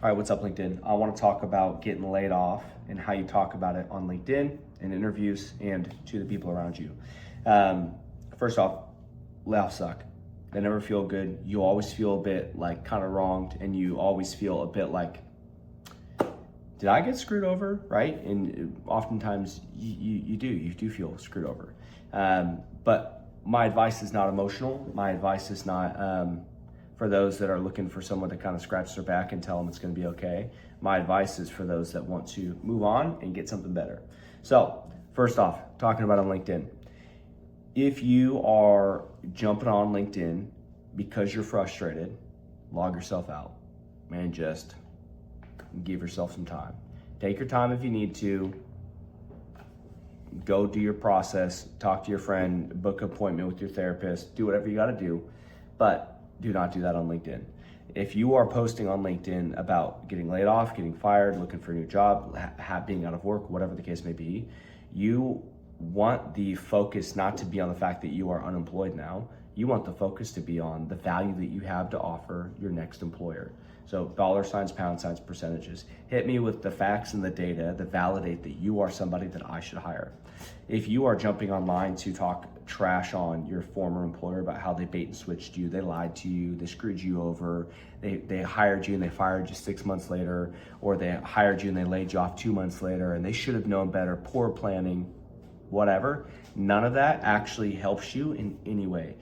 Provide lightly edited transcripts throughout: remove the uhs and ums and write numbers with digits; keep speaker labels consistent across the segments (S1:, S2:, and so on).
S1: All right, what's up, LinkedIn? I want to talk about getting laid off and how you talk about it on LinkedIn in interviews and to the people around you. First off, layoffs suck. They never feel good. You always feel a bit like kind of wronged, and you always feel a bit like, did I get screwed over, right? And oftentimes you do feel screwed over. But my advice is not emotional. My advice is not for those that are looking for someone to kind of scratch their back and tell them it's going to be okay. My advice is for those that want to move on and get something better. So first off, talking about on LinkedIn. If you are jumping on LinkedIn because you're frustrated, log yourself out and just give yourself some time. Take your time if you need to. Go do your process, talk to your friend, book an appointment with your therapist, do whatever you got to do, but do not do that on LinkedIn. If you are posting on LinkedIn about getting laid off, getting fired, looking for a new job, being out of work, whatever the case may be, you want the focus not to be on the fact that you are unemployed now. You want the focus to be on the value that you have to offer your next employer. So dollar signs, pound signs, percentages. Hit me with the facts and the data that validate that you are somebody that I should hire. If you are jumping online to talk trash on your former employer about how they bait and switched you, they lied to you, they screwed you over, they hired you and they fired you 6 months later, or they hired you and they laid you off 2 months later, and they should have known better, poor planning, whatever, none of that actually helps you in any way.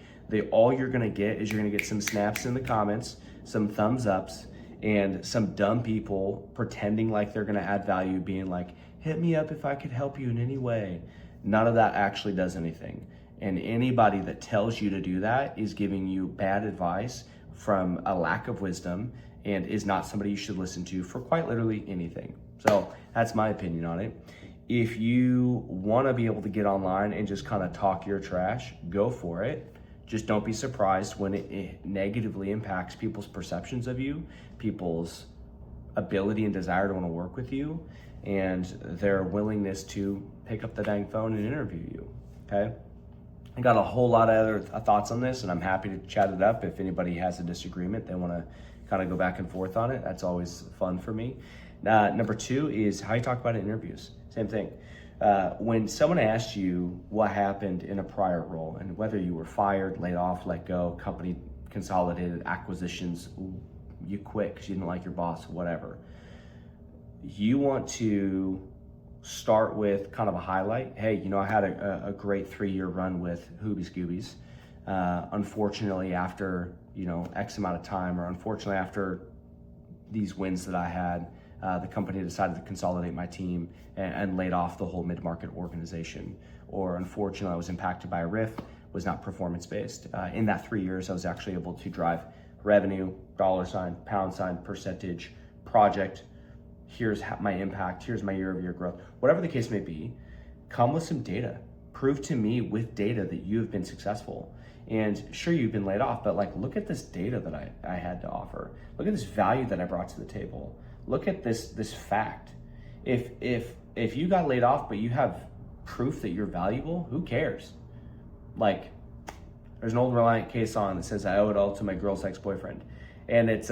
S1: All you're gonna get is you're gonna get some snaps in the comments, some thumbs ups, and some dumb people pretending like they're gonna add value, being like, hit me up if I could help you in any way. None of that actually does anything. And anybody that tells you to do that is giving you bad advice from a lack of wisdom and is not somebody you should listen to for quite literally anything. So that's my opinion on it. If you wanna be able to get online and just kind of talk your trash, go for it. Just don't be surprised when it negatively impacts people's perceptions of you, people's ability and desire to want to work with you, and their willingness to pick up the dang phone and interview you, okay? I got a whole lot of other thoughts on this, and I'm happy to chat it up. If anybody has a disagreement, they want to kind of go back and forth on it, that's always fun for me. Number two is how you talk about it in interviews. Same thing. When someone asks you what happened in a prior role and whether you were fired, laid off, let go, company consolidated, acquisitions, you quit because you didn't like your boss, whatever, you want to start with kind of a highlight. Hey, I had a great 3-year run with Hoobies Goobies. Unfortunately, after X amount of time, or unfortunately after these wins that I had, the company decided to consolidate my team and laid off the whole mid-market organization. Or unfortunately, I was impacted by a RIF, was not performance-based. In that 3 years, I was actually able to drive revenue, dollar sign, pound sign, percentage, project. Here's my impact, here's my year-over-year growth. Whatever the case may be, come with some data. Prove to me with data that you have been successful. And sure, you've been laid off, but look at this data that I had to offer. Look at this value that I brought to the table. Look at this fact. If you got laid off, but you have proof that you're valuable, who cares? There's an old Reliant case on that says, I owe it all to my girl's ex-boyfriend. And it's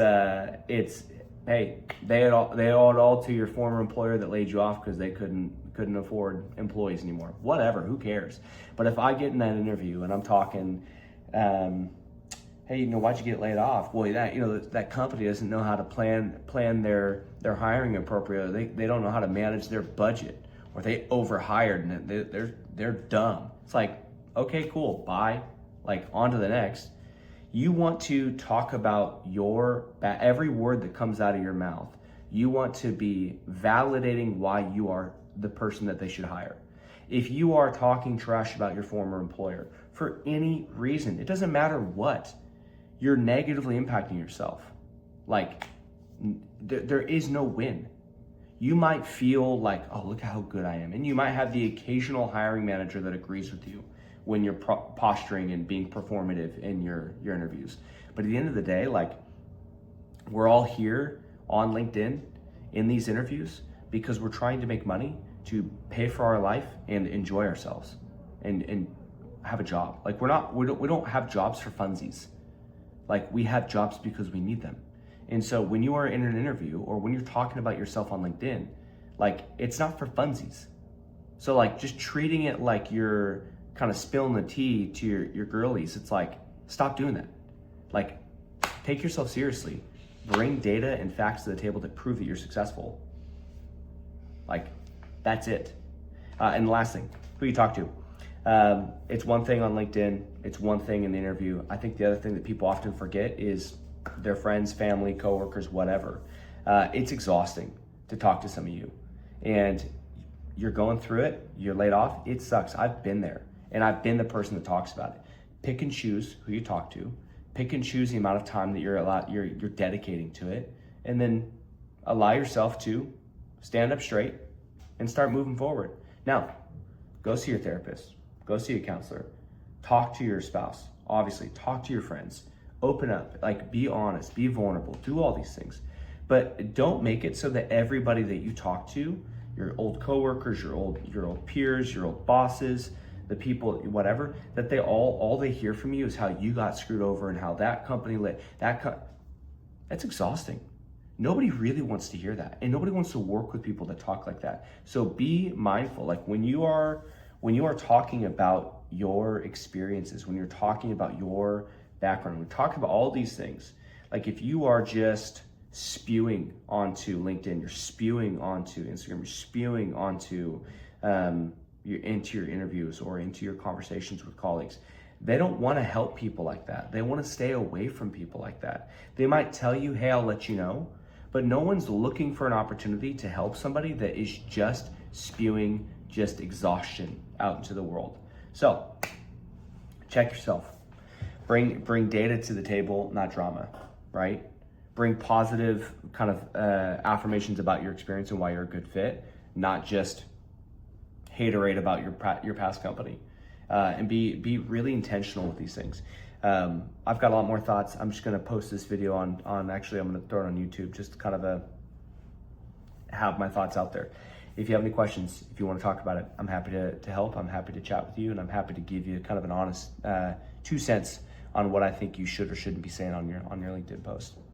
S1: hey, they owe it all to your former employer that laid you off because they couldn't afford employees anymore. Whatever, who cares? But if I get in that interview and I'm talking, hey, why'd you get laid off? Well, that company doesn't know how to plan their hiring appropriately. They don't know how to manage their budget, or they overhired and they're dumb. It's like, okay, cool, bye. On to the next. You want to talk about every word that comes out of your mouth. You want to be validating why you are the person that they should hire. If you are talking trash about your former employer for any reason, it doesn't matter what, you're negatively impacting yourself. There is no win. You might feel like, oh, look how good I am. And you might have the occasional hiring manager that agrees with you when you're posturing and being performative in your interviews. But at the end of the day, we're all here on LinkedIn in these interviews because we're trying to make money to pay for our life and enjoy ourselves and have a job. We don't have jobs for funsies. We have jobs because we need them. And so when you are in an interview or when you're talking about yourself on LinkedIn, like it's not for funsies. So like just treating it like you're kind of spilling the tea to your girlies, it's like, stop doing that. Like, take yourself seriously. Bring data and facts to the table to prove that you're successful. Like, that's it. And the last thing, who you talk to. It's one thing on LinkedIn, it's one thing in the interview. I think the other thing that people often forget is their friends, family, coworkers, whatever. It's exhausting to talk to some of you. And you're going through it, you're laid off, it sucks. I've been there, and I've been the person that talks about it. Pick and choose who you talk to, pick and choose the amount of time that you're dedicating to it, and then allow yourself to stand up straight and start moving forward. Now, go see your therapist, go see a counselor, talk to your spouse, obviously, talk to your friends, open up, like be honest, be vulnerable, do all these things. But don't make it so that everybody that you talk to, your old coworkers, your old peers, your old bosses, the people, whatever, that they all they hear from you is how you got screwed over and how that company that's exhausting. Nobody really wants to hear that, and nobody wants to work with people that talk like that. So be mindful. Like when you are talking about your experiences, when you're talking about your background, when we're talking about all these things, like if you are just spewing onto LinkedIn, you're spewing onto Instagram, you're spewing onto into your interviews or into your conversations with colleagues. They don't want to help people like that. They want to stay away from people like that. They might tell you, hey, I'll let you know, but no one's looking for an opportunity to help somebody that is just spewing just exhaustion out into the world. So check yourself. Bring data to the table, not drama, right? Bring positive kind of affirmations about your experience and why you're a good fit, not just haterade about your past company. And be really intentional with these things. I've got a lot more thoughts. I'm just gonna post this video on actually I'm gonna throw it on YouTube, just kind of have my thoughts out there. If you have any questions, if you want to talk about it, I'm happy to help. I'm happy to chat with you, and I'm happy to give you kind of an honest 2 cents on what I think you should or shouldn't be saying on your LinkedIn post.